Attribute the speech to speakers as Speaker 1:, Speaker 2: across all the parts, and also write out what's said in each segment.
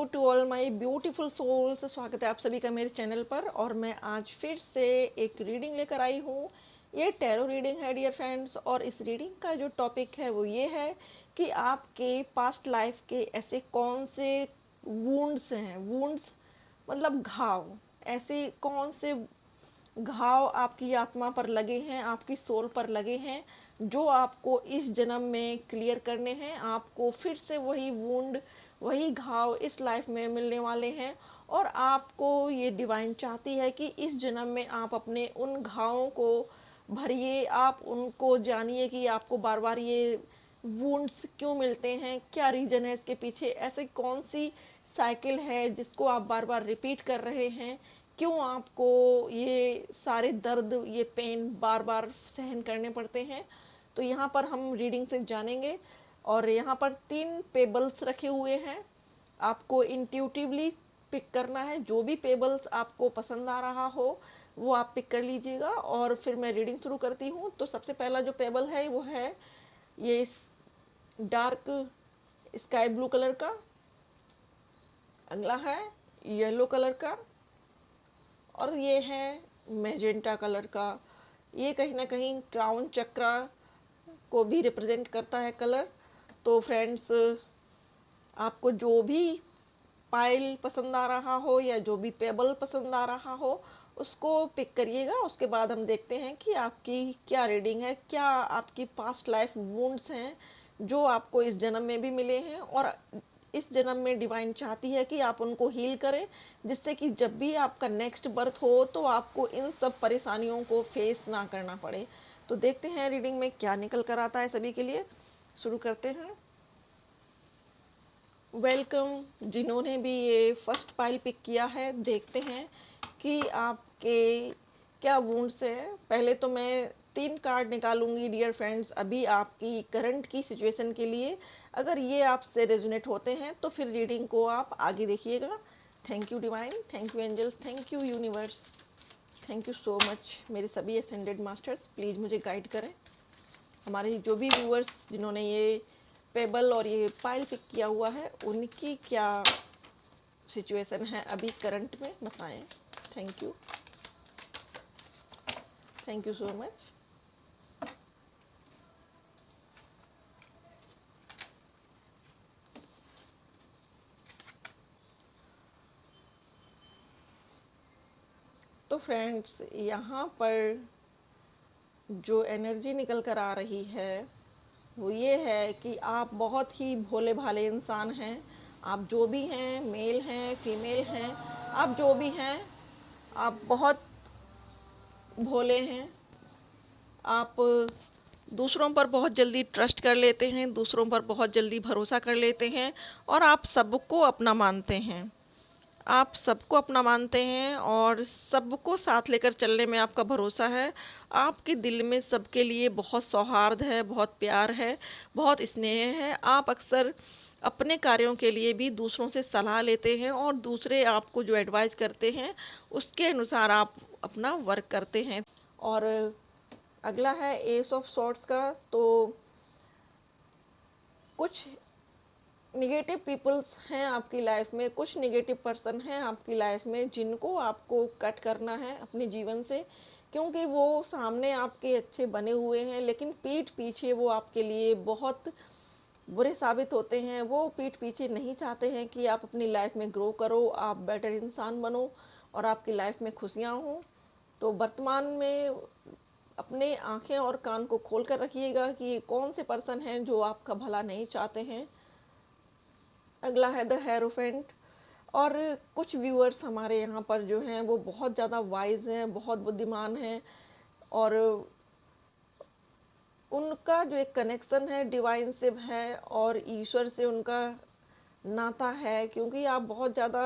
Speaker 1: To all my beautiful souls. स्वागत है आप सभी का मेरे चैनल पर। और मैं आज फिर से एक रीडिंग लेकर आई हूँ। ये टैरो रीडिंग है डियर फ्रेंड्स। और इस रीडिंग का जो टॉपिक है वो ये है कि आपके पास्ट लाइफ के ऐसे कौन से वुंड्स हैं। वुंड्स मतलब घाव। ऐसे कौन से घाव आपकी आत्मा पर लगे हैं, आपकी सोल पर लगे हैं, जो आपको इस जन्म में क्लियर करने हैं। आपको फिर से वही वुंड, वही घाव इस लाइफ में मिलने वाले हैं। और आपको ये डिवाइन चाहती है कि इस जन्म में आप अपने उन घावों को भरिए, आप उनको जानिए कि आपको बार बार ये वुंड्स क्यों मिलते हैं, क्या रीजन है इसके पीछे, ऐसे कौन सी साइकिल है जिसको आप बार बार रिपीट कर रहे हैं, क्यों आपको ये सारे दर्द, ये पेन बार बार सहन करने पड़ते हैं। तो यहाँ पर हम रीडिंग से जानेंगे। और यहाँ पर 3 पेबल्स रखे हुए हैं। आपको इंट्यूटिवली पिक करना है। जो भी पेबल्स आपको पसंद आ रहा हो वो आप पिक कर लीजिएगा। और फिर मैं रीडिंग शुरू करती हूँ। तो सबसे पहला जो पेबल है वो है ये डार्क स्काई ब्लू कलर का। अगला है येलो कलर का। और ये है मैजेंटा कलर का। ये कहीं ना कहीं क्राउन चक्रा को भी रिप्रेजेंट करता है कलर। तो फ्रेंड्स, आपको जो भी पाइल पसंद आ रहा हो या जो भी पेबल पसंद आ रहा हो उसको पिक करिएगा। उसके बाद हम देखते हैं कि आपकी क्या रीडिंग है, क्या आपकी पास्ट लाइफ वुंड्स हैं जो आपको इस जन्म में भी मिले हैं। और इस जन्म में डिवाइन चाहती है कि आप उनको हील करें, जिससे कि जब भी आपका नेक्स्ट बर्थ हो तो आपको इन सब परेशानियों को फेस ना करना पड़े। तो देखते हैं रीडिंग में क्या निकल कर आता है सभी के लिए। शुरू करते हैं। वेलकम जिन्होंने भी ये फर्स्ट पाइल पिक किया है। देखते हैं कि आपके क्या वुंड्स हैं। पहले तो मैं 3 कार्ड निकालूंगी डियर फ्रेंड्स, अभी आपकी करंट की सिचुएशन के लिए। अगर ये आपसे रेजोनेट होते हैं तो फिर रीडिंग को आप आगे देखिएगा। Thank you divine, thank you angels, thank you universe, thank you so much. मेरे सभी असेंडेड मास्टर्स प्लीज़ मुझे गाइड करें। हमारे जो भी व्यूअर्स जिन्होंने ये पेबल और ये पाइल पिक किया हुआ है उनकी क्या सिचुएशन है अभी करंट में, बताएं। Thank you, thank you so much. तो फ्रेंड्स, यहाँ पर जो एनर्जी निकल कर आ रही है वो ये है कि आप बहुत ही भोले भाले इंसान हैं। आप जो भी हैं, मेल हैं, फीमेल हैं, आप जो भी हैं, आप बहुत भोले हैं। आप दूसरों पर बहुत जल्दी ट्रस्ट कर लेते हैं, दूसरों पर बहुत जल्दी भरोसा कर लेते हैं। और आप सबको अपना मानते हैं, आप सबको अपना मानते हैं और सबको साथ लेकर चलने में आपका भरोसा है। आपके दिल में सबके लिए बहुत सौहार्द है, बहुत प्यार है, बहुत स्नेह है। आप अक्सर अपने कार्यों के लिए भी दूसरों से सलाह लेते हैं और दूसरे आपको जो एडवाइस करते हैं उसके अनुसार आप अपना वर्क करते हैं। और अगला है एस ऑफ सॉर्ड्स का। तो कुछ निगेटिव पीपल्स हैं आपकी लाइफ में, कुछ निगेटिव पर्सन हैं आपकी लाइफ में जिनको आपको कट करना है अपने जीवन से, क्योंकि वो सामने आपके अच्छे बने हुए हैं लेकिन पीठ पीछे वो आपके लिए बहुत बुरे साबित होते हैं। वो पीठ पीछे नहीं चाहते हैं कि आप अपनी लाइफ में ग्रो करो, आप बेटर इंसान बनो और आपकी लाइफ में खुशियाँ हों। तो वर्तमान में अपने आंखें और कान को खोल कर रखिएगा कि कौन से पर्सन हैं जो आपका भला नहीं चाहते हैं। अगला है द हेरोफेंट। और कुछ व्यूअर्स हमारे यहाँ पर जो हैं वो बहुत ज़्यादा वाइज हैं, बहुत बुद्धिमान हैं। और उनका जो एक कनेक्शन है डिवाइन से है और ईश्वर से उनका नाता है, क्योंकि आप बहुत ज़्यादा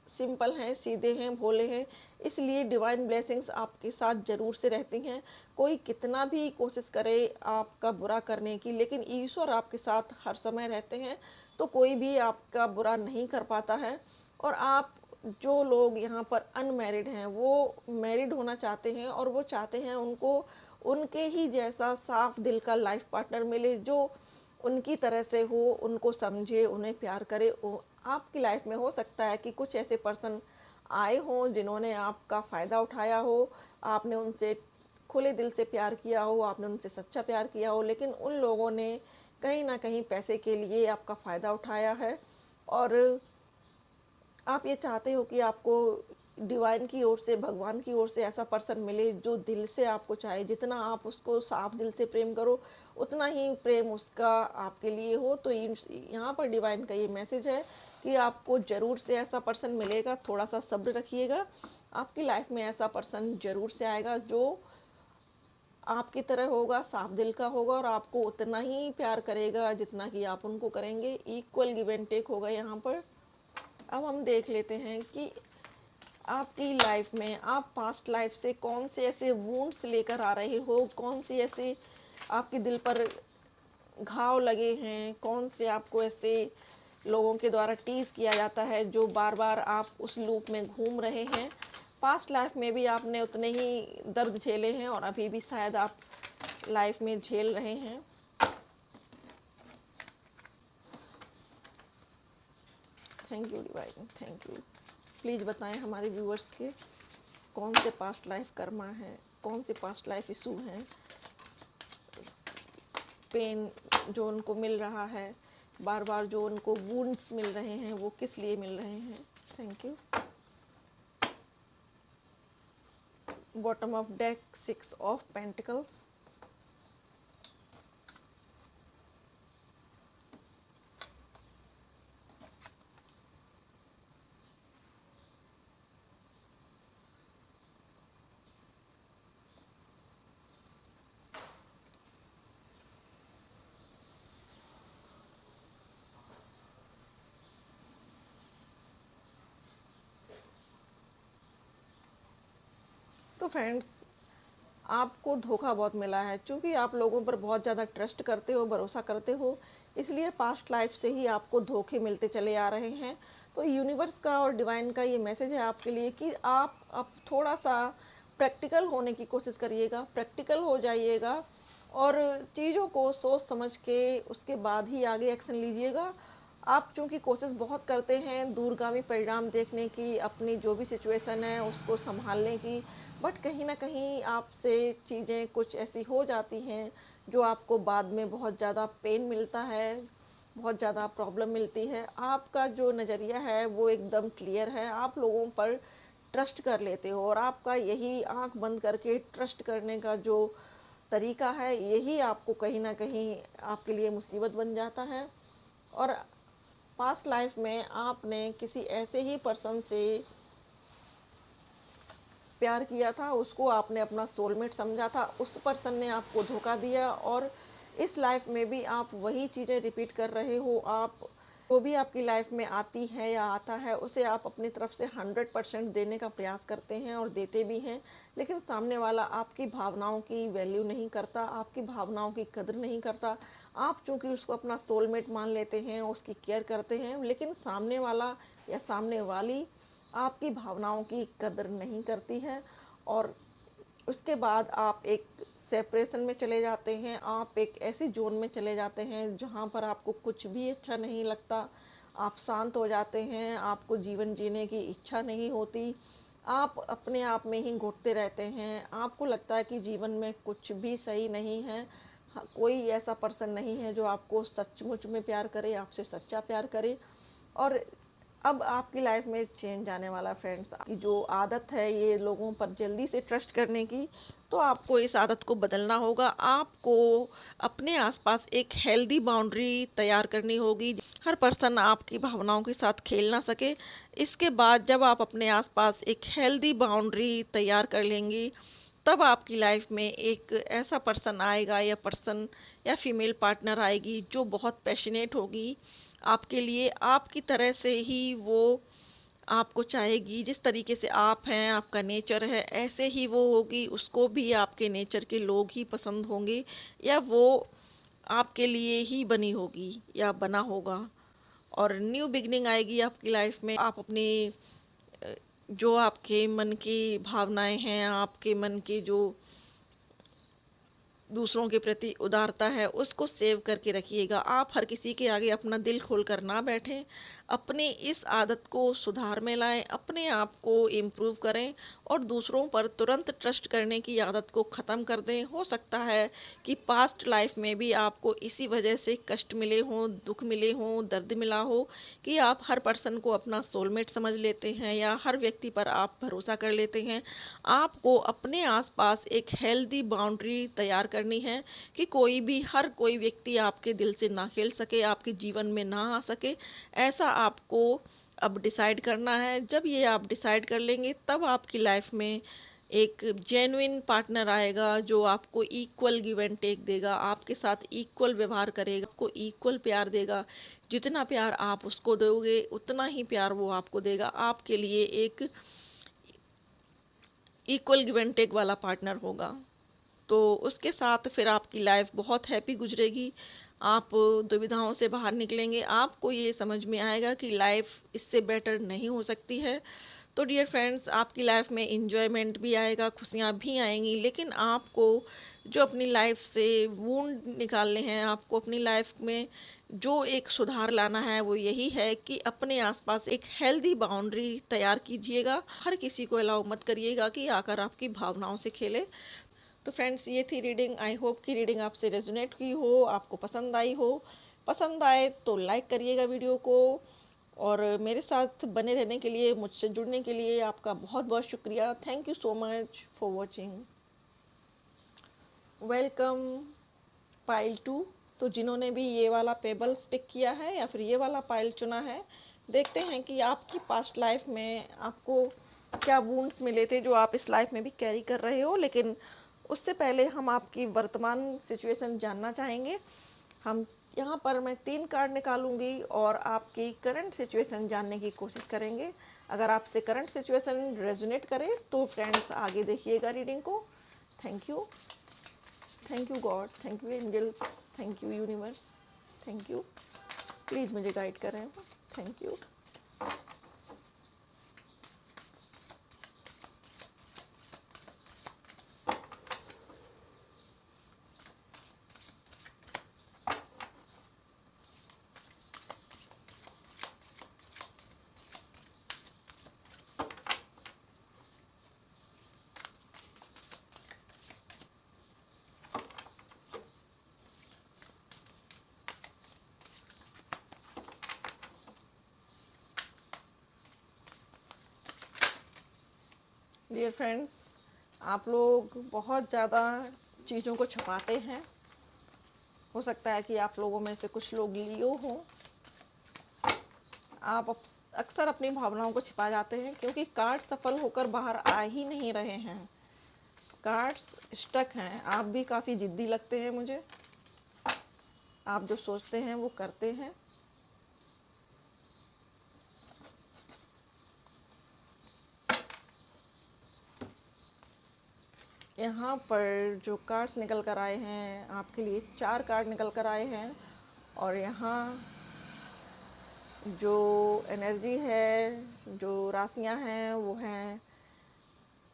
Speaker 1: सिंपल हैं, सीधे हैं, भोले हैं, इसलिए डिवाइन ब्लेसिंग्स आपके साथ ज़रूर से रहती हैं। कोई कितना भी कोशिश करे आपका बुरा करने की, लेकिन ईश्वर आपके साथ हर समय रहते हैं, तो कोई भी आपका बुरा नहीं कर पाता है। और आप जो लोग यहाँ पर अनमैरिड हैं वो मैरिड होना चाहते हैं और वो चाहते हैं उनको उनके ही जैसा साफ दिल का लाइफ पार्टनर मिले, जो उनकी तरह से हो, उनको समझे, उन्हें प्यार करे। आपकी लाइफ में हो सकता है कि कुछ ऐसे पर्सन आए हों जिन्होंने आपका फ़ायदा उठाया हो, आपने उनसे खुले दिल से प्यार किया हो, आपने उनसे सच्चा प्यार किया हो, लेकिन उन लोगों ने कहीं न कहीं पैसे के लिए आपका फ़ायदा उठाया है। और आप ये चाहते हो कि आपको डिवाइन की ओर से, भगवान की ओर से ऐसा पर्सन मिले जो दिल से आपको चाहे। जितना आप उसको साफ दिल से प्रेम करो, उतना ही प्रेम उसका आपके लिए हो। तो यहाँ पर डिवाइन का ये मैसेज है कि आपको ज़रूर से ऐसा पर्सन मिलेगा। थोड़ा सा सब्र रखिएगा, आपकी लाइफ में ऐसा पर्सन ज़रूर से आएगा जो आपकी तरह होगा, साफ दिल का होगा और आपको उतना ही प्यार करेगा जितना कि आप उनको करेंगे। इक्वल गिव एंड टेक होगा यहाँ पर। अब हम देख लेते हैं कि आपकी लाइफ में आप पास्ट लाइफ से कौन से ऐसे वुंड्स लेकर आ रहे हो, कौन से ऐसे आपके दिल पर घाव लगे हैं, कौन से आपको ऐसे लोगों के द्वारा टीज किया जाता है जो बार बार आप उस लूप में घूम रहे हैं। पास्ट लाइफ में भी आपने उतने ही दर्द झेले हैं और अभी भी शायद आप लाइफ में झेल रहे हैं। Thank you divine, thank you. Please बताएं हमारे व्यूअर्स के कौन से पास्ट लाइफ कर्मा है, कौन से पास्ट लाइफ इशू हैं, पेन जो उनको मिल रहा है, बार बार जो उनको वुंड्स मिल रहे हैं, वो किस लिए मिल रहे हैं। Thank you. Bottom of deck 6 of pentacles. तो फ्रेंड्स, आपको धोखा बहुत मिला है। चूँकि आप लोगों पर बहुत ज़्यादा ट्रस्ट करते हो, भरोसा करते हो, इसलिए पास्ट लाइफ से ही आपको धोखे मिलते चले आ रहे हैं। तो यूनिवर्स का और डिवाइन का ये मैसेज है आपके लिए कि आप अब थोड़ा-सा प्रैक्टिकल होने की कोशिश करिएगा, प्रैक्टिकल हो जाइएगा और चीज़ों को सोच समझ के उसके बाद ही आगे एक्शन लीजिएगा। आप चूँकि कोशिश बहुत करते हैं दूरगामी परिणाम देखने की, अपनी जो भी सिचुएशन है उसको सँभालने की, बट कहीं न कहीं आपसे चीज़ें कुछ ऐसी हो जाती हैं जो आपको बाद में बहुत ज़्यादा पेन मिलता है, बहुत ज़्यादा प्रॉब्लम मिलती है। आपका जो नज़रिया है वो एकदम क्लियर है, आप लोगों पर ट्रस्ट कर लेते हो और आपका यही आँख बंद करके ट्रस्ट करने का जो तरीका है, यही आपको कहीं न कहीं आपके लिए मुसीबत बन जाता है। और पास्ट लाइफ में आपने किसी ऐसे ही पर्सन से प्यार किया था, उसको आपने अपना सोलमेट समझा था, उस पर्सन ने आपको धोखा दिया और इस लाइफ में भी आप वही चीज़ें रिपीट कर रहे हो। आप जो भी आपकी लाइफ में आती है या आता है उसे आप अपनी तरफ से 100% देने का प्रयास करते हैं और देते भी हैं, लेकिन सामने वाला आपकी भावनाओं की वैल्यू नहीं करता, आपकी भावनाओं की कदर नहीं करता। आप चूँकि उसको अपना सोलमेट मान लेते हैं, उसकी केयर करते हैं, लेकिन सामने वाला या सामने वाली आपकी भावनाओं की कदर नहीं करती है और उसके बाद आप एक सेपरेशन में चले जाते हैं, आप एक ऐसी ज़ोन में चले जाते हैं जहाँ पर आपको कुछ भी अच्छा नहीं लगता, आप शांत हो जाते हैं, आपको जीवन जीने की इच्छा नहीं होती, आप अपने आप में ही घुटते रहते हैं, आपको लगता है कि जीवन में कुछ भी सही नहीं है। कोई ऐसा पर्सन नहीं है जो आपको सचमुच में प्यार करे, आपसे सच्चा प्यार करे। और अब आपकी लाइफ में चेंज आने वाला फ्रेंड्स। की जो आदत है ये लोगों पर जल्दी से ट्रस्ट करने की, तो आपको इस आदत को बदलना होगा। आपको अपने आसपास एक हेल्दी बाउंड्री तैयार करनी होगी, हर पर्सन आपकी भावनाओं के साथ खेल ना सके। इसके बाद जब आप अपने आसपास एक हेल्दी बाउंड्री तैयार कर लेंगे, तब आपकी लाइफ में एक ऐसा पर्सन आएगा या पर्सन या फीमेल पार्टनर आएगी जो बहुत पैशनेट होगी आपके लिए, आपकी तरह से ही वो आपको चाहेगी। जिस तरीके से आप हैं, आपका नेचर है, ऐसे ही वो होगी, उसको भी आपके नेचर के लोग ही पसंद होंगे या वो आपके लिए ही बनी होगी या बना होगा। और न्यू बिगनिंग आएगी आपकी लाइफ में। आप अपने जो आपके मन की भावनाएं हैं, आपके मन के जो दूसरों के प्रति उदारता है उसको सेव करके रखिएगा। आप हर किसी के आगे अपना दिल खोलकर ना बैठें, अपनी इस आदत को सुधार में लाएं, अपने आप को इम्प्रूव करें और दूसरों पर तुरंत ट्रस्ट करने की आदत को ख़त्म कर दें। हो सकता है कि पास्ट लाइफ में भी आपको इसी वजह से कष्ट मिले हों, दुख मिले हों, दर्द मिला हो कि आप हर पर्सन को अपना सोलमेट समझ लेते हैं या हर व्यक्ति पर आप भरोसा कर लेते हैं। आपको अपने आसपास एक हेल्दी बाउंड्री तैयार करनी है कि हर कोई व्यक्ति आपके दिल से ना खेल सके, आपके जीवन में ना आ सके। ऐसा आपको अब डिसाइड करना है। जब ये आप डिसाइड कर लेंगे तब आपकी लाइफ में एक जेन्युइन पार्टनर आएगा जो आपको इक्वल गिव एंड टेक देगा, आपके साथ इक्वल व्यवहार करेगा, आपको इक्वल प्यार देगा। जितना प्यार आप उसको दोगे उतना ही प्यार वो आपको देगा। आपके लिए एक इक्वल गिव एंड टेक वाला पार्टनर होगा। तो उसके साथ फिर आपकी लाइफ बहुत हैप्पी गुजरेगी। आप दुविधाओं से बाहर निकलेंगे, आपको ये समझ में आएगा कि लाइफ इससे बेटर नहीं हो सकती है। तो डियर फ्रेंड्स, आपकी लाइफ में इंजॉयमेंट भी आएगा, खुशियाँ भी आएंगी, लेकिन आपको जो अपनी लाइफ से वूंड निकालने हैं, आपको अपनी लाइफ में जो एक सुधार लाना है वो यही है कि अपने आसपास एक हेल्दी बाउंड्री तैयार कीजिएगा। हर किसी को अलाउ मत करिएगा कि आकर आपकी भावनाओं से खेले। तो फ्रेंड्स, ये थी रीडिंग। आई होप कि रीडिंग आपसे रेजोनेट की हो, आपको पसंद आई हो। पसंद आए तो लाइक करिएगा वीडियो को, और मेरे साथ बने रहने के लिए, मुझसे जुड़ने के लिए आपका बहुत बहुत शुक्रिया। Thank you so much for watching. Welcome pile 2। तो जिन्होंने भी ये वाला पेबल्स पिक किया है या फिर ये वाला पाइल चुना है, देखते हैं कि आपकी पास्ट लाइफ में आपको क्या वुंड्स मिले थे जो आप इस लाइफ में भी कैरी कर रहे हो। लेकिन उससे पहले हम आपकी वर्तमान सिचुएशन जानना चाहेंगे। हम यहाँ पर मैं 3 कार्ड निकालूंगी और आपकी करंट सिचुएशन जानने की कोशिश करेंगे। अगर आपसे करंट सिचुएशन रेजोनेट करे तो फ्रेंड्स आगे देखिएगा रीडिंग को। Thank you God, thank you angels, thank you universe, thank you. Please मुझे गाइड करें। Thank you. डियर फ्रेंड्स, आप लोग बहुत ज़्यादा चीज़ों को छुपाते हैं। हो सकता है कि आप लोगों में से कुछ लोग लियो हों। आप अक्सर अपनी भावनाओं को छिपा जाते हैं क्योंकि कार्ड सफल होकर बाहर आ ही नहीं रहे हैं। कार्ड्स स्टक हैं। आप भी काफ़ी जिद्दी लगते हैं मुझे। आप जो सोचते हैं वो करते हैं। यहाँ पर जो कार्ड्स निकल कर आए हैं, आपके लिए 4 कार्ड निकल कर आए हैं। और यहाँ जो एनर्जी है, जो राशियाँ हैं वो हैं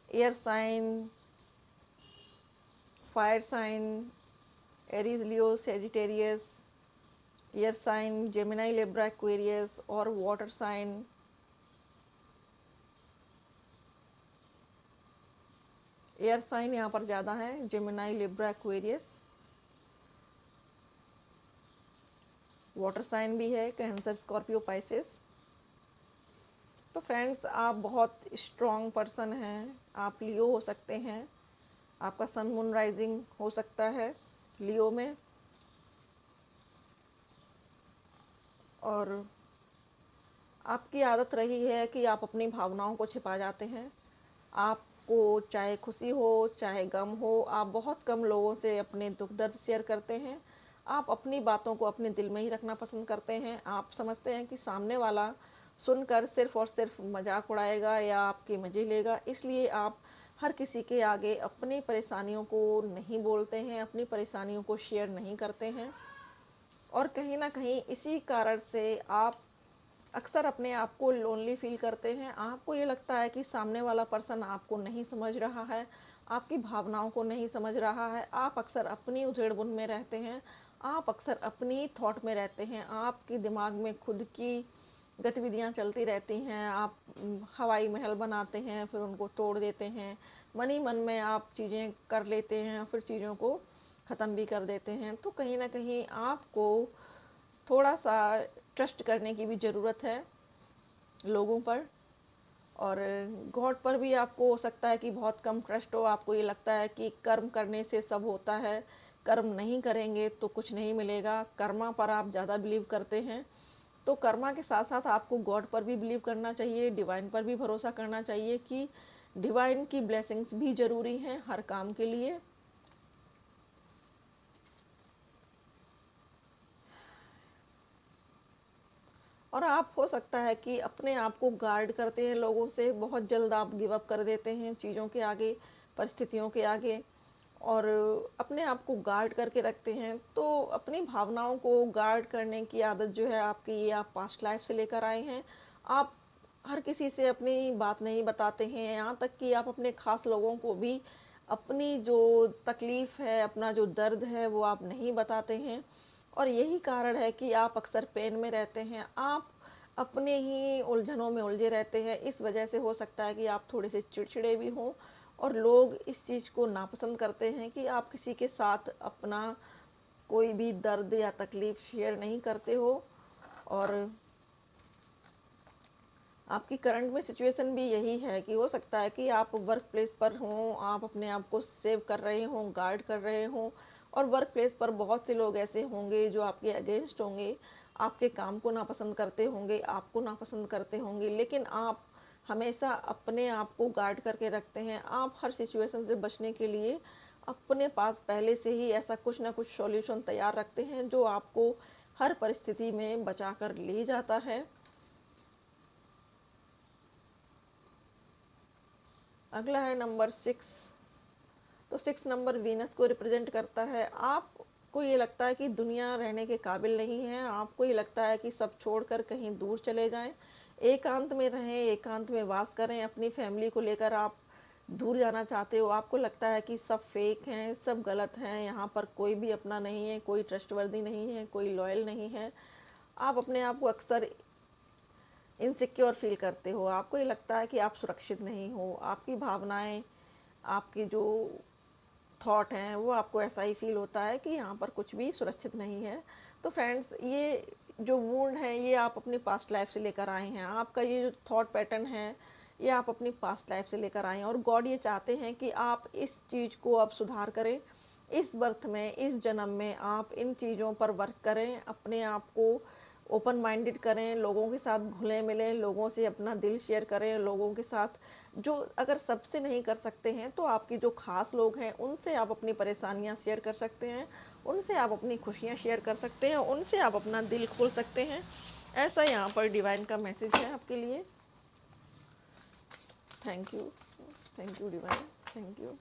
Speaker 1: air sign, fire sign, Aries, Leo, Sagittarius, air sign Gemini, Libra, Aquarius और वाटर साइन। एयर साइन यहाँ पर ज़्यादा है, Gemini, Libra, Aquarius. Water sign भी है, कैंसर, स्कॉर्पियो, पाइसेस। तो फ्रेंड्स, आप बहुत स्ट्रॉन्ग पर्सन हैं। आप लियो हो सकते हैं। आपका सन मून राइजिंग हो सकता है लियो में। और आपकी आदत रही है कि आप अपनी भावनाओं को छिपा जाते हैं। आपको चाहे खुशी हो चाहे गम हो, आप बहुत कम लोगों से अपने दुख दर्द शेयर करते हैं। आप अपनी बातों को अपने दिल में ही रखना पसंद करते हैं। आप समझते हैं कि सामने वाला सुनकर सिर्फ और सिर्फ मजाक उड़ाएगा या आपके मजे लेगा, इसलिए आप हर किसी के आगे अपनी परेशानियों को नहीं बोलते हैं, अपनी परेशानियों को शेयर नहीं करते हैं। और कहीं ना कहीं इसी कारण से आप अक्सर अपने आप को लोनली फील करते हैं। आपको ये लगता है कि सामने वाला पर्सन आपको नहीं समझ रहा है, आपकी भावनाओं को नहीं समझ रहा है। आप अक्सर अपनी उधेड़-बुन में रहते हैं, आप अक्सर अपनी थॉट में रहते हैं, आपके दिमाग में खुद की गतिविधियाँ चलती रहती हैं। आप हवाई महल बनाते हैं, फिर उनको तोड़ देते हैं। मन ही मन में आप चीज़ें कर लेते हैं, फिर चीज़ों को ख़त्म भी कर देते हैं। तो कहीं न कहीं आपको थोड़ा-सा ट्रस्ट करने की भी ज़रूरत है लोगों पर, और गॉड पर भी आपको हो सकता है कि बहुत कम ट्रस्ट हो। आपको ये लगता है कि कर्म करने से सब होता है, कर्म नहीं करेंगे तो कुछ नहीं मिलेगा। कर्मा पर आप ज़्यादा बिलीव करते हैं। तो कर्मा के साथ-साथ आपको गॉड पर भी बिलीव करना चाहिए, डिवाइन पर भी भरोसा करना चाहिए कि डिवाइन की ब्लेसिंग्स भी ज़रूरी हैं हर काम के लिए। और आप हो सकता है कि अपने आप को गार्ड करते हैं लोगों से, बहुत जल्द आप गिव अप कर देते हैं चीज़ों के आगे, परिस्थितियों के आगे, और अपने आप को गार्ड करके रखते हैं। तो अपनी भावनाओं को गार्ड करने की आदत जो है आपकी, ये आप पास्ट लाइफ से लेकर आए हैं। आप हर किसी से अपनी बात नहीं बताते हैं, यहाँ तक कि आप अपने खास लोगों को भी अपनी जो तकलीफ़ है, अपना जो दर्द है, वो आप नहीं बताते हैं। और यही कारण है कि आप अक्सर पेन में रहते हैं, आप अपने ही उलझनों में उलझे रहते हैं। इस वजह से हो सकता है कि आप थोड़े से चिड़चिड़े भी हों, और लोग इस चीज़ को नापसंद करते हैं कि आप किसी के साथ अपना कोई भी दर्द या तकलीफ़ शेयर नहीं करते हो। और आपकी करंट में सिचुएशन भी यही है कि हो सकता है कि आप वर्क प्लेस पर हों, आप अपने आप को सेव कर रहे हों, गार्ड कर रहे हों, और वर्क प्लेस पर बहुत से लोग ऐसे होंगे जो आपके अगेंस्ट होंगे, आपके काम को नापसंद करते होंगे, आपको नापसंद करते होंगे, लेकिन आप हमेशा अपने आप को गार्ड करके रखते हैं। आप हर सिचुएशन से बचने के लिए अपने पास पहले से ही ऐसा कुछ ना कुछ सॉल्यूशन तैयार रखते हैं जो आपको हर परिस्थिति में बचा कर ले जाता है। अगला है नंबर 6। तो 6 नंबर वीनस को रिप्रेजेंट करता है। आपको ये लगता है कि दुनिया रहने के काबिल नहीं है, आपको ये लगता है कि सब छोड़कर कहीं दूर चले जाएँ, एकांत में रहें, एकांत में वास करें, अपनी फैमिली को लेकर आप दूर जाना चाहते हो। आपको लगता है कि सब फेक हैं, सब गलत हैं, यहाँ पर कोई भी अपना नहीं है, कोई ट्रस्टवर्दी नहीं है, कोई लॉयल नहीं है। आप अपने आप को अक्सर इनसिक्योर फ़ील करते हो, आपको ये लगता है कि आप सुरक्षित नहीं हो, आपकी भावनाएँ, आपकी जो थॉट हैं, वो आपको ऐसा ही फ़ील होता है कि यहाँ पर कुछ भी सुरक्षित नहीं है। तो फ्रेंड्स, ये जो वुंड है, ये आप अपनी पास्ट लाइफ़ से लेकर आए हैं। आपका ये जो थॉट पैटर्न है, ये आप अपनी पास्ट लाइफ़ से लेकर आए हैं, और गॉड ये चाहते हैं कि आप इस चीज़ को अब सुधार करें। इस बर्थ में, इस जन्म में आप इन चीज़ों पर वर्क करें, अपने आप को ओपन माइंडेड करें, लोगों के साथ घुले-मिलें, लोगों से अपना दिल शेयर करें, लोगों के साथ जो अगर सबसे नहीं कर सकते हैं, तो आपके जो ख़ास लोग हैं, उनसे आप अपनी परेशानियाँ शेयर कर सकते हैं, उनसे आप अपनी खुशियाँ शेयर कर सकते हैं, उनसे आप अपना दिल खोल सकते हैं। ऐसा यहाँ पर डिवाइन का मैसेज है आपके लिए। Thank you. Thank you divine. Thank you.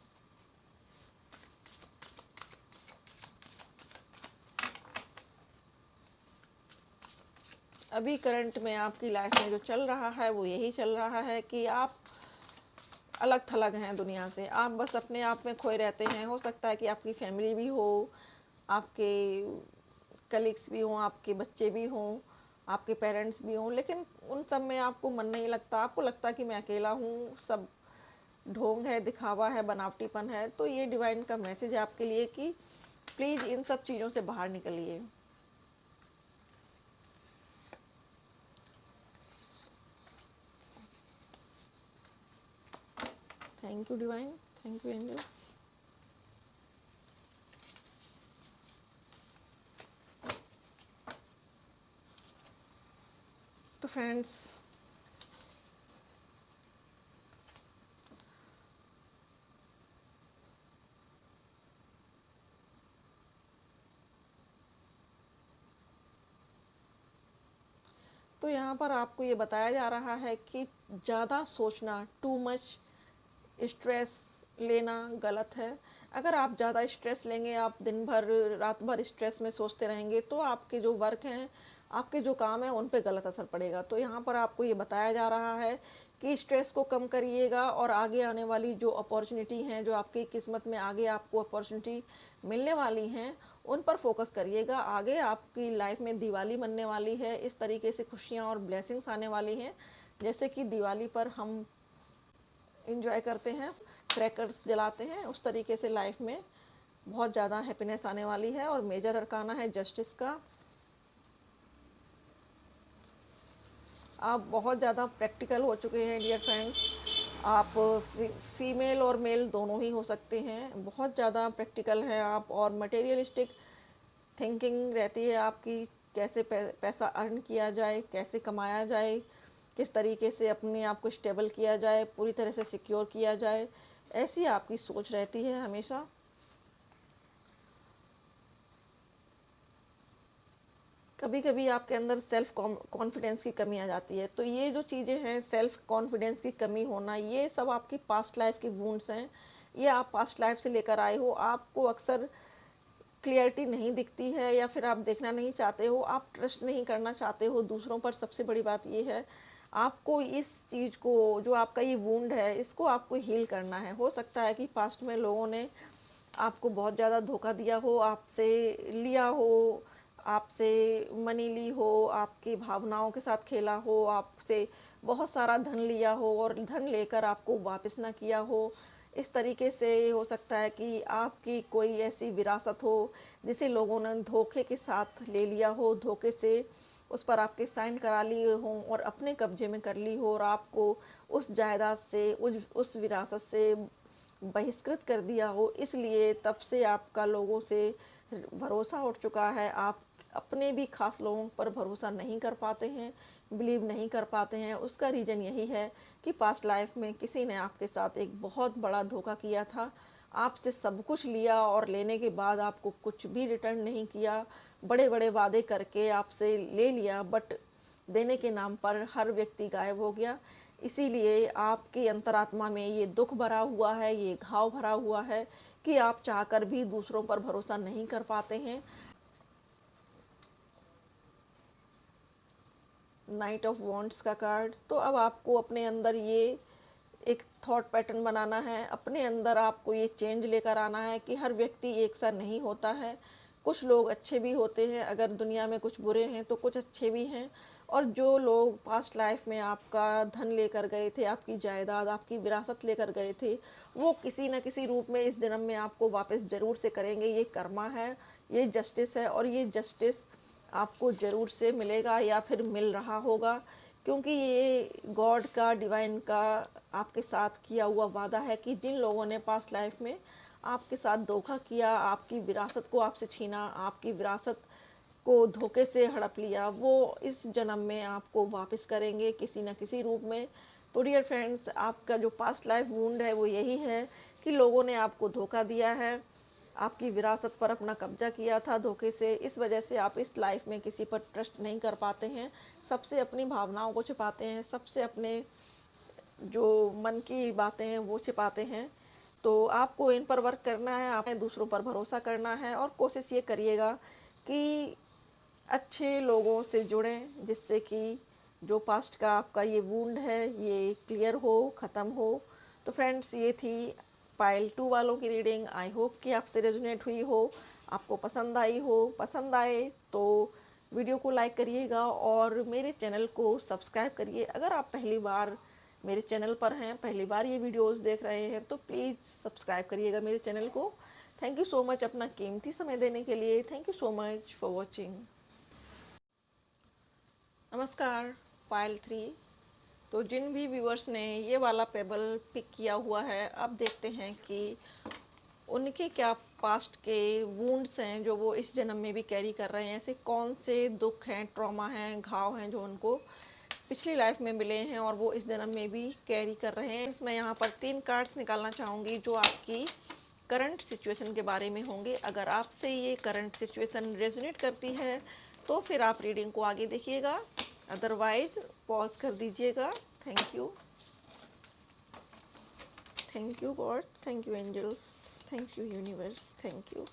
Speaker 1: अभी करंट में आपकी लाइफ में जो चल रहा है, वो यही चल रहा है कि आप अलग-थलग हैं दुनिया से। आप बस अपने आप में खोए रहते हैं। हो सकता है कि आपकी फैमिली भी हो, आपके कलीग्स भी हों, आपके बच्चे भी हों, आपके पेरेंट्स भी हों, लेकिन उन सब में आपको मन नहीं लगता। आपको लगता है कि मैं अकेला हूँ, सब ढोंग है, दिखावा है, बनावटीपन है। तो ये डिवाइन का मैसेज है आपके लिए कि प्लीज़ इन सब चीज़ों से बाहर निकलिए। Thank you divine. Thank you angels. तो फ्रेंड्स, तो यहाँ पर आपको ये बताया जा रहा है कि ज़्यादा सोचना, टू मच स्ट्रेस लेना गलत है। अगर आप ज़्यादा स्ट्रेस लेंगे, आप दिन भर, रात भर स्ट्रेस में सोचते रहेंगे, तो आपके जो वर्क हैं, आपके जो काम है उन पे गलत असर पड़ेगा। तो यहाँ पर आपको ये बताया जा रहा है कि स्ट्रेस को कम करिएगा और आगे आने वाली जो अपॉर्चुनिटी हैं, जो आपकी किस्मत में आगे आपको अपॉर्चुनिटी मिलने वाली हैं, उन पर फोकस करिएगा। आगे आपकी लाइफ में दिवाली बनने वाली है, इस तरीके से खुशियाँ और ब्लेसिंग्स आने वाली हैं। जैसे कि दिवाली पर हम इंजॉय करते हैं, क्रैकर्स जलाते हैं, उस तरीके से लाइफ में बहुत ज़्यादा हैप्पीनेस आने वाली है। और मेजर अरकाना है जस्टिस का। आप बहुत ज़्यादा प्रैक्टिकल हो चुके हैं डियर फ्रेंड्स। आप फीमेल और मेल दोनों ही हो सकते हैं। बहुत ज़्यादा प्रैक्टिकल हैं आप, और मटेरियलिस्टिक थिंकिंग रहती है आपकी। कैसे पैसा अर्न किया जाए, कैसे कमाया जाए, किस तरीके से अपने आप को स्टेबल किया जाए, पूरी तरह से सिक्योर किया जाए, ऐसी आपकी सोच रहती है हमेशा। कभी कभी आपके अंदर सेल्फ कॉन्फिडेंस की कमी आ जाती है। तो ये जो चीज़ें हैं, सेल्फ कॉन्फिडेंस की कमी होना, ये सब आपकी पास्ट लाइफ की वुंड्स हैं। ये आप पास्ट लाइफ से लेकर आए हो। आपको अक्सर क्लियरिटी नहीं दिखती है, या फिर आप देखना नहीं चाहते हो, आप ट्रस्ट नहीं करना चाहते हो दूसरों पर। सबसे बड़ी बात ये है, आपको इस चीज़ को, जो आपका ये वुंड है, इसको आपको हील करना है। हो सकता है कि पास्ट में लोगों ने आपको बहुत ज़्यादा धोखा दिया हो, आपसे लिया हो, आपसे मनी ली हो, आपकी भावनाओं के साथ खेला हो, आपसे बहुत सारा धन लिया हो और धन लेकर आपको वापस ना किया हो। इस तरीके से हो सकता है कि आपकी कोई ऐसी विरासत हो जिसे लोगों ने धोखे के साथ ले लिया हो, धोखे से उस पर आपके साइन करा लिए हों और अपने कब्जे में कर ली हो, और आपको उस जायदाद से, उस विरासत से बहिष्कृत कर दिया हो। इसलिए तब से आपका लोगों से भरोसा उठ चुका है। आप अपने भी खास लोगों पर भरोसा नहीं कर पाते हैं, बिलीव नहीं कर पाते हैं। उसका रीज़न यही है कि पास्ट लाइफ में किसी ने आपके साथ एक बहुत बड़ा धोखा किया था। आपसे सब कुछ लिया और लेने के बाद आपको कुछ भी रिटर्न नहीं किया। बड़े बड़े वादे करके आपसे ले लिया, बट देने के नाम पर हर व्यक्ति गायब हो गया। इसीलिए आपकी अंतरात्मा में ये दुख भरा हुआ है, ये घाव भरा हुआ है कि आप चाहकर भी दूसरों पर भरोसा नहीं कर पाते हैं। नाइट ऑफ वॉन्ट्स का कार्ड। तो अब आपको अपने अंदर ये एक थॉट पैटर्न बनाना है, अपने अंदर आपको ये चेंज लेकर आना है कि हर व्यक्ति एक सा नहीं होता है। कुछ लोग अच्छे भी होते हैं, अगर दुनिया में कुछ बुरे हैं तो कुछ अच्छे भी हैं। और जो लोग पास्ट लाइफ में आपका धन लेकर गए थे, आपकी जायदाद, आपकी विरासत लेकर गए थे, वो किसी न किसी रूप में इस जन्म में आपको वापस ज़रूर से करेंगे। ये कर्मा है, ये जस्टिस है, और ये जस्टिस आपको ज़रूर से मिलेगा या फिर मिल रहा होगा, क्योंकि ये गॉड का, डिवाइन का आपके साथ किया हुआ वादा है कि जिन लोगों ने पास्ट लाइफ में आपके साथ धोखा किया, आपकी विरासत को आपसे छीना, आपकी विरासत को धोखे से हड़प लिया, वो इस जन्म में आपको वापस करेंगे किसी न किसी रूप में। तो डियर फ्रेंड्स, आपका जो पास्ट लाइफ वुंड है वो यही है कि लोगों ने आपको धोखा दिया है, आपकी विरासत पर अपना कब्जा किया था धोखे से। इस वजह से आप इस लाइफ में किसी पर ट्रस्ट नहीं कर पाते हैं, सबसे अपनी भावनाओं को छिपाते हैं, सबसे अपने जो मन की बातें हैं वो छिपाते हैं। तो आपको इन पर वर्क करना है, आपने दूसरों पर भरोसा करना है, और कोशिश ये करिएगा कि अच्छे लोगों से जुड़ें, जिससे कि जो पास्ट का आपका ये वुंड है ये क्लियर हो, ख़त्म हो। तो फ्रेंड्स, ये थी पाइल 2 वालों की रीडिंग। आई होप कि आपसे रेजोनेट हुई हो, आपको पसंद आई हो। पसंद आए तो वीडियो को लाइक करिएगा और मेरे चैनल को सब्सक्राइब करिए। अगर आप पहली बार मेरे चैनल पर हैं, पहली बार ये वीडियोस देख रहे हैं, तो प्लीज़ सब्सक्राइब करिएगा मेरे चैनल को। थैंक यू सो मच अपना कीमती समय देने के लिए। Thank you so much for watching. नमस्कार। पायल 3। तो जिन भी व्यूअर्स ने ये वाला पेबल पिक किया हुआ है, अब देखते हैं कि उनके क्या पास्ट के वुंड्स हैं जो वो इस जन्म में भी कैरी कर रहे हैं। ऐसे कौन से दुख हैं, ट्रॉमा हैं, घाव हैं जो उनको पिछली लाइफ में मिले हैं और वो इस जन्म में भी कैरी कर रहे हैं। मैं यहाँ पर 3 कार्ड्स निकालना चाहूँगी जो आपकी करंट सिचुएशन के बारे में होंगे। अगर आपसे ये करंट सिचुएशन रेजोनेट करती है तो फिर आप रीडिंग को आगे देखिएगा, अदरवाइज पॉज कर दीजिएगा। Thank you, thank you God, thank you angels, thank you universe, thank you.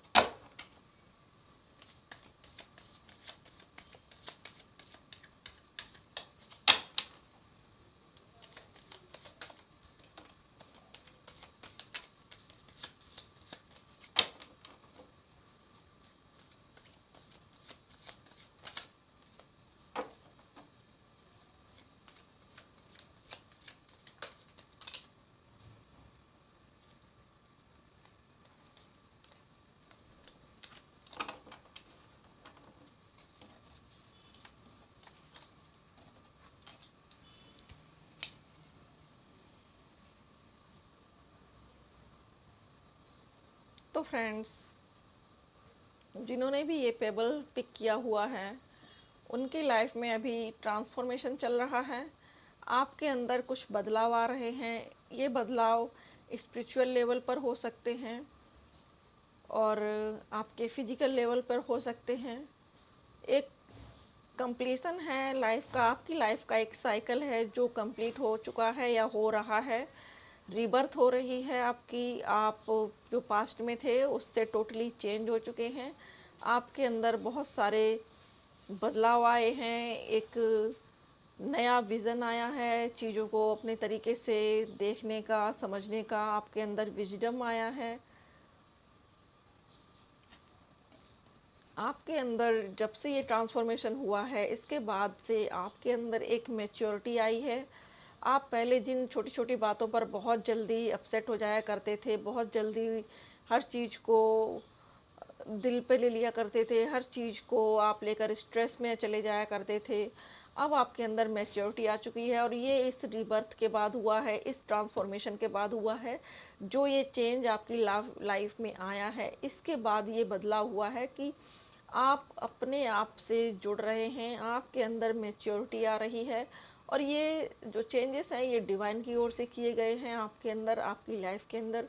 Speaker 1: तो फ्रेंड्स, जिन्होंने भी ये पेबल पिक किया हुआ है उनकी लाइफ में अभी ट्रांसफॉर्मेशन चल रहा है। आपके अंदर कुछ बदलाव आ रहे हैं। ये बदलाव स्पिरिचुअल लेवल पर हो सकते हैं और आपके फिजिकल लेवल पर हो सकते हैं। एक कंप्लीशन है लाइफ का, आपकी लाइफ का एक साइकिल है जो कंप्लीट हो चुका है या हो रहा है। रीबर्थ हो रही है आपकी। आप जो पास्ट में थे उससे टोटली चेंज हो चुके हैं। आपके अंदर बहुत सारे बदलाव आए हैं। एक नया विज़न आया है, चीज़ों को अपने तरीके से देखने का, समझने का। आपके अंदर विजडम आया है। आपके अंदर जब से ये ट्रांसफॉर्मेशन हुआ है इसके बाद से आपके अंदर एक मैच्योरिटी आई है। आप पहले जिन छोटी छोटी बातों पर बहुत जल्दी अपसेट हो जाया करते थे, बहुत जल्दी हर चीज़ को दिल पे ले लिया करते थे, हर चीज़ को आप लेकर स्ट्रेस में चले जाया करते थे। अब आपके अंदर मैच्योरिटी आ चुकी है और ये इस रीबर्थ के बाद हुआ है, इस ट्रांसफॉर्मेशन के बाद हुआ है। जो ये चेंज आपकी लाइफ में आया है इसके बाद ये बदलाव हुआ है कि आप अपने आप से जुड़ रहे हैं, आपके अंदर मैच्योरिटी आ रही है। और ये जो चेंजेस हैं ये डिवाइन की ओर से किए गए हैं आपके अंदर, आपकी लाइफ के अंदर।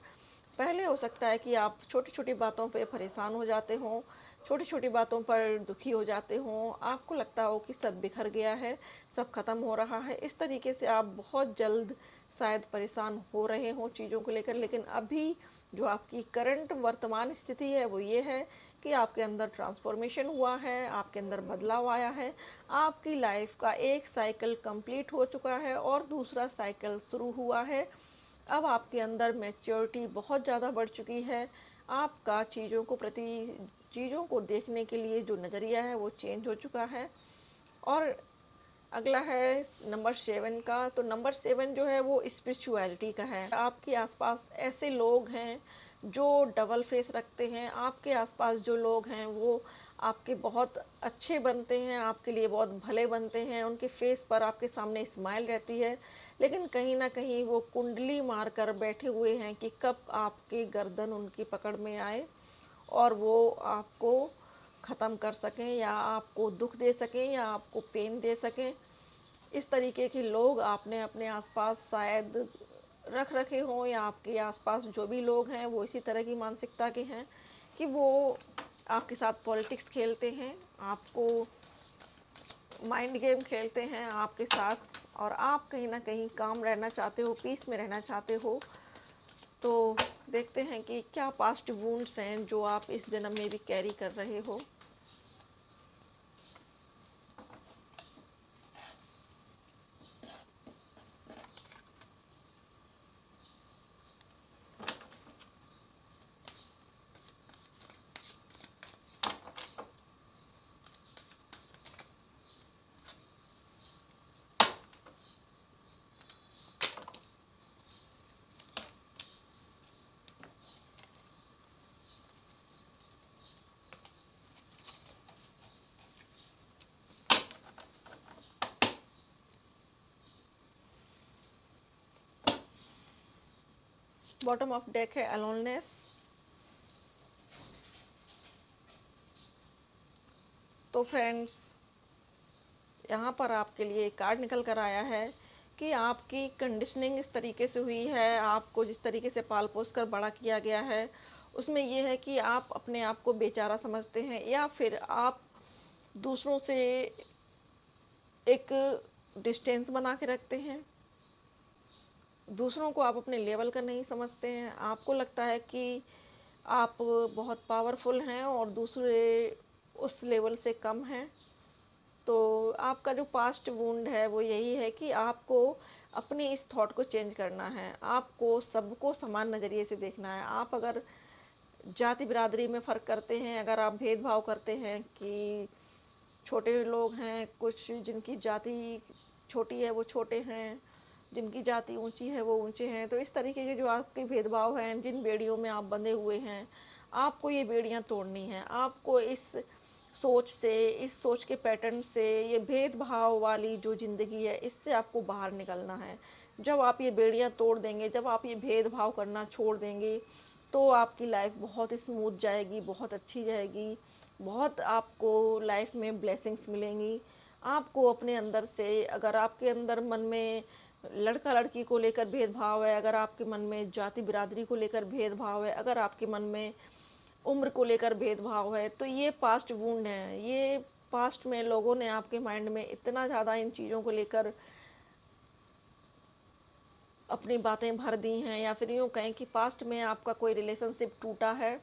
Speaker 1: पहले हो सकता है कि आप छोटी छोटी बातों पे परेशान हो जाते हों, छोटी छोटी बातों पर दुखी हो जाते हों, आपको लगता हो कि सब बिखर गया है, सब ख़त्म हो रहा है। इस तरीके से आप बहुत जल्द शायद परेशान हो रहे हों चीज़ों को लेकर। लेकिन अभी जो आपकी करंट वर्तमान स्थिति है वो ये है कि आपके अंदर ट्रांसफॉर्मेशन हुआ है, आपके अंदर बदलाव आया है। आपकी लाइफ का एक साइकिल कंप्लीट हो चुका है और दूसरा साइकिल शुरू हुआ है। अब आपके अंदर मैच्योरिटी बहुत ज़्यादा बढ़ चुकी है। आपका चीज़ों को देखने के लिए जो नज़रिया है वो चेंज हो चुका है। और अगला है नंबर 7 का। तो नंबर 7 जो है वो स्पिरिचुअलिटी का है। आपके आसपास ऐसे लोग हैं जो डबल फेस रखते हैं। आपके आसपास जो लोग हैं वो आपके बहुत अच्छे बनते हैं, आपके लिए बहुत भले बनते हैं, उनके फेस पर आपके सामने स्माइल रहती है। लेकिन कहीं ना कहीं वो कुंडली मार कर बैठे हुए हैं कि कब आपके गर्दन उनकी पकड़ में आए और वो आपको ख़त्म कर सकें या आपको दुख दे सकें या आपको पेन दे सकें। इस तरीके के लोग आपने अपने आसपास शायद रख रखे हों या आपके आसपास जो भी लोग हैं वो इसी तरह की मानसिकता के हैं कि वो आपके साथ पॉलिटिक्स खेलते हैं, आपको माइंड गेम खेलते हैं आपके साथ, और आप कहीं ना कहीं काम रहना चाहते हो, पीस में रहना चाहते हो। तो देखते हैं कि क्या पास्ट वुंड्स हैं जो आप इस जन्म में भी कैरी कर रहे हो। बॉटम ऑफ डेक है अलोननेस। तो फ्रेंड्स, यहाँ पर आपके लिए कार्ड निकल कर आया है कि आपकी कंडीशनिंग इस तरीके से हुई है, आपको जिस तरीके से पाल पोस कर बड़ा किया गया है उसमें यह है कि आप अपने आप को बेचारा समझते हैं या फिर आप दूसरों से एक डिस्टेंस बना के रखते हैं। दूसरों को आप अपने लेवल का नहीं समझते हैं। आपको लगता है कि आप बहुत पावरफुल हैं और दूसरे उस लेवल से कम हैं। तो आपका जो पास्ट वुंड है वो यही है कि आपको अपने इस थॉट को चेंज करना है। आपको सबको समान नज़रिए से देखना है। आप अगर जाति बिरादरी में फ़र्क करते हैं, अगर आप भेदभाव करते हैं कि छोटे लोग हैं, कुछ जिनकी जाति छोटी है वो छोटे हैं, जिनकी जाति ऊंची है वो ऊंचे हैं, तो इस तरीके के जो आपके भेदभाव हैं, जिन बेड़ियों में आप बंधे हुए हैं, आपको ये बेड़ियां तोड़नी हैं। आपको इस सोच के पैटर्न से, ये भेदभाव वाली जो ज़िंदगी है इससे आपको बाहर निकलना है। जब आप ये बेड़ियां तोड़ देंगे, जब आप ये भेदभाव करना छोड़ देंगे, तो आपकी लाइफ बहुत स्मूथ जाएगी, बहुत अच्छी जाएगी, बहुत आपको लाइफ में ब्लेसिंग्स मिलेंगी। आपको अपने अंदर से, अगर आपके अंदर मन में लड़का लड़की को लेकर भेदभाव है, अगर आपके मन में जाति बिरादरी को लेकर भेदभाव है, अगर आपके मन में उम्र को लेकर भेदभाव है, तो ये पास्ट वुंड है। ये पास्ट में लोगों ने आपके माइंड में इतना ज़्यादा इन चीज़ों को लेकर अपनी बातें भर दी हैं, या फिर यूँ कहें कि पास्ट में आपका कोई रिलेशनशिप टूटा है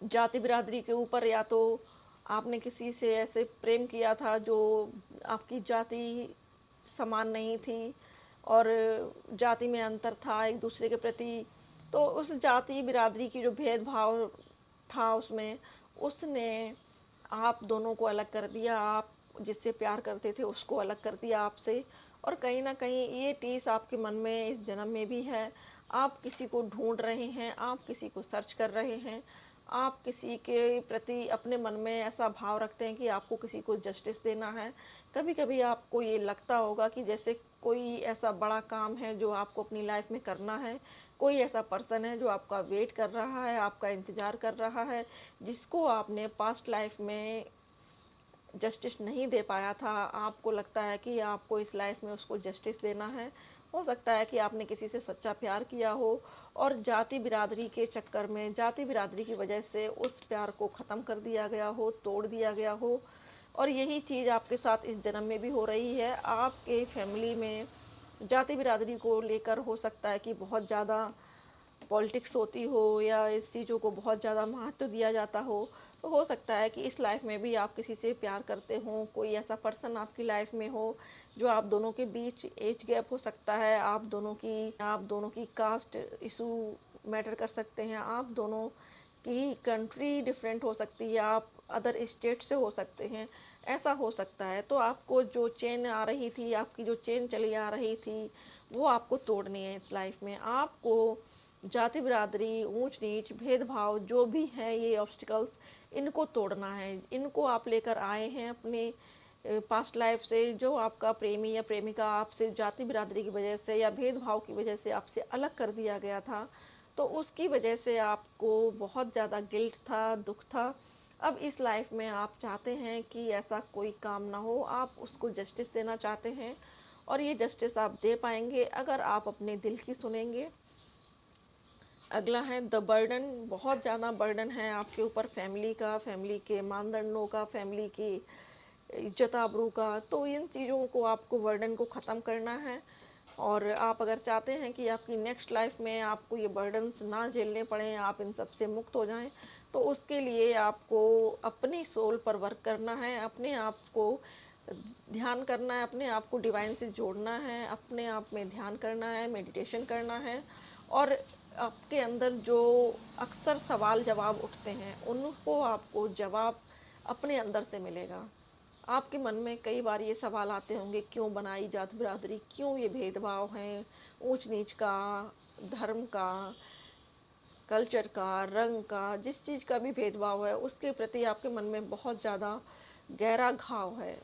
Speaker 1: जाति बिरादरी के ऊपर, या तो आपने किसी से ऐसे प्रेम किया था जो आपकी जाति समान नहीं थी और जाति में अंतर था एक दूसरे के प्रति, तो उस जाति बिरादरी की जो भेदभाव था उसमें, उसने आप दोनों को अलग कर दिया। आप जिससे प्यार करते थे उसको अलग कर दिया आपसे। और कहीं ना कहीं ये टीस आपके मन में इस जन्म में भी है। आप किसी को ढूंढ रहे हैं, आप किसी को सर्च कर रहे हैं, आप किसी के प्रति अपने मन में ऐसा भाव रखते हैं कि आपको किसी को जस्टिस देना है। कभी कभी आपको ये लगता होगा कि जैसे कोई ऐसा बड़ा काम है जो आपको अपनी लाइफ में करना है, कोई ऐसा पर्सन है जो आपका वेट कर रहा है, आपका इंतज़ार कर रहा है, जिसको आपने पास्ट लाइफ में जस्टिस नहीं दे पाया था। आपको लगता है कि आपको इस लाइफ में उसको जस्टिस देना है। हो सकता है कि आपने किसी से सच्चा प्यार किया हो और जाति बिरादरी के चक्कर में, जाति बिरादरी की वजह से उस प्यार को ख़त्म कर दिया गया हो, तोड़ दिया गया हो। और यही चीज़ आपके साथ इस जन्म में भी हो रही है। आपके फैमिली में जाति बिरादरी को लेकर हो सकता है कि बहुत ज़्यादा पॉलिटिक्स होती हो, या इस चीज़ों को बहुत ज़्यादा महत्व दिया जाता हो सकता है कि इस लाइफ में भी आप किसी से प्यार करते हों, कोई ऐसा पर्सन आपकी लाइफ में हो जो आप दोनों के बीच एज गैप हो सकता है, आप दोनों की कास्ट इशू मैटर कर सकते हैं, आप दोनों की कंट्री डिफरेंट हो सकती है, आप अदर स्टेट से हो सकते हैं, ऐसा हो सकता है। तो आपको जो चेन आ रही थी, आपकी जो चेन चली आ रही थी, वो आपको तोड़नी है इस लाइफ में। आपको जाति बिरादरी, ऊंच नीच, भेदभाव जो भी है, ये ऑब्स्टिकल्स, इनको तोड़ना है। इनको आप लेकर आए हैं अपने पास्ट लाइफ से। जो आपका प्रेमी या प्रेमिका आपसे जाति बिरादरी की वजह से या भेदभाव की वजह से आपसे अलग कर दिया गया था, तो उसकी वजह से आपको बहुत ज़्यादा गिल्ट था, दुख था। अब इस लाइफ में आप चाहते हैं कि ऐसा कोई काम ना हो, आप उसको जस्टिस देना चाहते हैं, और ये जस्टिस आप दे पाएंगे अगर आप अपने दिल की सुनेंगे। अगला है द बर्डन। बहुत ज़्यादा बर्डन है आपके ऊपर फैमिली का, फैमिली के मानदंडों का, फैमिली की इज्जत आबरू का। तो इन चीज़ों को, आपको बर्डन को ख़त्म करना है। और आप अगर चाहते हैं कि आपकी नेक्स्ट लाइफ में आपको ये बर्डन्स ना झेलने पड़ें, आप इन सब से मुक्त हो जाएं, तो उसके लिए आपको अपनी सोल पर वर्क करना है, अपने आप को ध्यान करना है, अपने आप को डिवाइन से जोड़ना है, अपने आप में ध्यान करना है, मेडिटेशन करना है। और आपके अंदर जो अक्सर सवाल जवाब उठते हैं, उनको आपको जवाब अपने अंदर से मिलेगा। आपके मन में कई बार ये सवाल आते होंगे, क्यों बनाई जात बिरादरी, क्यों ये भेदभाव हैं, ऊंच नीच का, धर्म का, कल्चर का, रंग का, जिस चीज़ का भी भेदभाव है उसके प्रति आपके मन में बहुत ज़्यादा गहरा घाव है।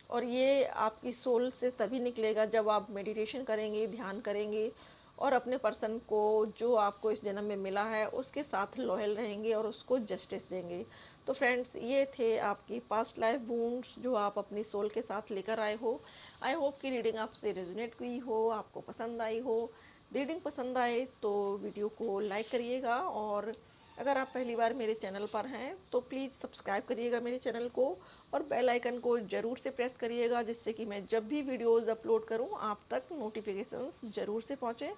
Speaker 1: और ये आपकी सोल से तभी निकलेगा जब आप मेडिटेशन करेंगे, ध्यान करेंगे, और अपने पर्सन को जो आपको इस जन्म में मिला है उसके साथ लॉयल रहेंगे और उसको जस्टिस देंगे। तो फ्रेंड्स, ये थे आपकी पास्ट लाइफ वुंड्स जो आप अपनी सोल के साथ लेकर आए हो। आई होप कि रीडिंग आपसे रेजोनेट हुई हो, आपको पसंद आई हो। रीडिंग पसंद आए तो वीडियो को लाइक करिएगा, और अगर आप पहली बार मेरे चैनल पर हैं तो प्लीज़ सब्सक्राइब करिएगा मेरे चैनल को, और बेल आइकन को ज़रूर से प्रेस करिएगा, जिससे कि मैं जब भी वीडियोज़ अपलोड करूं आप तक नोटिफिकेशंस ज़रूर से पहुंचे।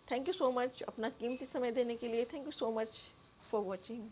Speaker 1: थैंक यू सो मच अपना कीमती समय देने के लिए। Thank you so much for watching.